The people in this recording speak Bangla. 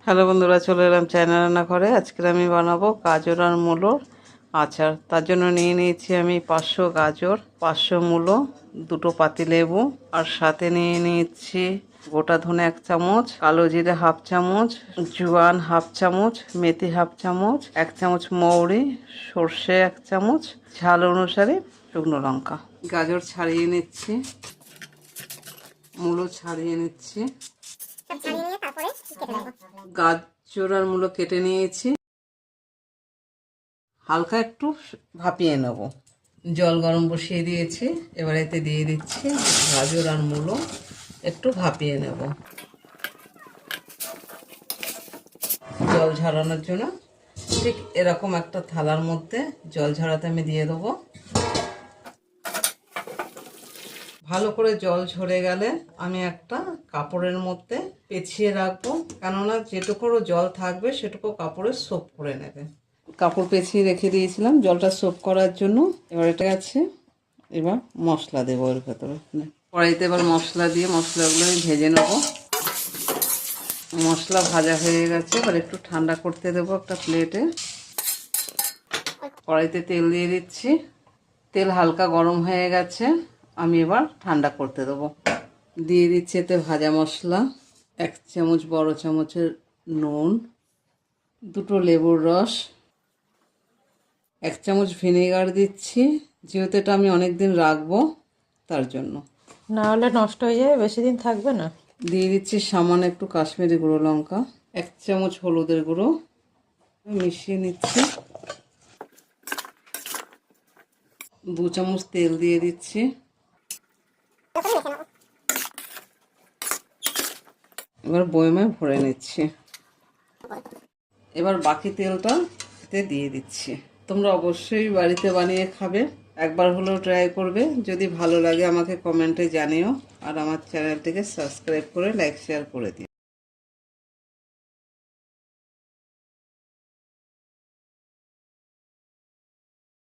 হ্যালো বন্ধুরা, চলে এলাম চায়না রান্নাঘরে। আজকে আমি বানাবো গাজর আর মূলোর আচার। তার জন্য নিয়ে নিয়েছি আমি 500 গাজর, 500 মূলো, দুটো পাতিলেবু, আর সাথে নিয়ে নিয়েছি গোটা ধনে 1 চামচ, কালো জিরে 1/2 চামচ, জোয়ান 1/2 চামচ, মেথি 1/2 চামচ, 1 চামচ মৌরি, সর্ষে 1 চামচ, ঝাল অনুসারে শুকনো লঙ্কা। গাজর ছাড়িয়ে নিচ্ছি, মূলো ছাড়িয়ে নিচ্ছি, গাজর আর মূলো কেটে নিয়েছি। হালকা একটু ভাপিয়ে নেব। জল গরম বসিয়ে দিয়েছি, এবার এতে দিয়ে দিচ্ছি গাজর আর মূলো, একটু ভাপিয়ে নেব জল ঝরানোর জন্য। ঠিক এরকম একটা থালার মধ্যে জল ঝরাতে আমি দিয়ে দেবো। ভালো করে জল ঝরে গেলে আমি একটা কাপড়ের মধ্যে পেঁচিয়ে রাখবো, কেননা যেটুকু জল থাকবে সেটুকু কাপড়ে সোপ করে নেবে। কাপড় পেঁচিয়ে রেখে দিয়েছিলাম জলটা সোপ করার জন্য। এবার এটা আছে, এবার মশলা দেবো এর ভেতরে। কড়াইতে এবার মশলা দিয়ে মশলাগুলো আমি ভেজে নেব। মশলা ভাজা হয়ে গেছে, এবার একটু ঠান্ডা করতে দেবো একটা প্লেটে। কড়াইতে তেল দিয়ে দিচ্ছি, তেল হালকা গরম হয়ে গেছে, আমি এবার ঠান্ডা করতে দেবো। দিয়ে দিচ্ছি এতে ভাজা মশলা, 1 চামচ বড় চামচের নুন, 2টো লেবুর রস, 1 চামচ ভিনেগার দিচ্ছি, যেহেতু এটা আমি অনেক দিন রাখবো তার জন্য, না হলে নষ্ট হয়ে যাবে, বেশি দিন থাকবে না। দিয়ে দিচ্ছি সামান্য একটু কাশ্মীরি গুঁড়ো লঙ্কা, 1 চামচ হলুদের গুঁড়ো, মিশিয়ে নিচ্ছি। 2 চামচ তেল দিয়ে দিচ্ছি। এবার বয়মে ভরে নিচ্ছি। এবার বাকি তেলটা এতে দিয়ে দিচ্ছি। তোমরা অবশ্যই বাড়িতে বানিয়ে খাবে, একবার হলেও ট্রাই করবে। যদি ভালো লাগে আমাকে কমেন্টে জানিও, আর আমার চ্যানেলটিকে সাবস্ক্রাইব করে লাইক শেয়ার করে দিও।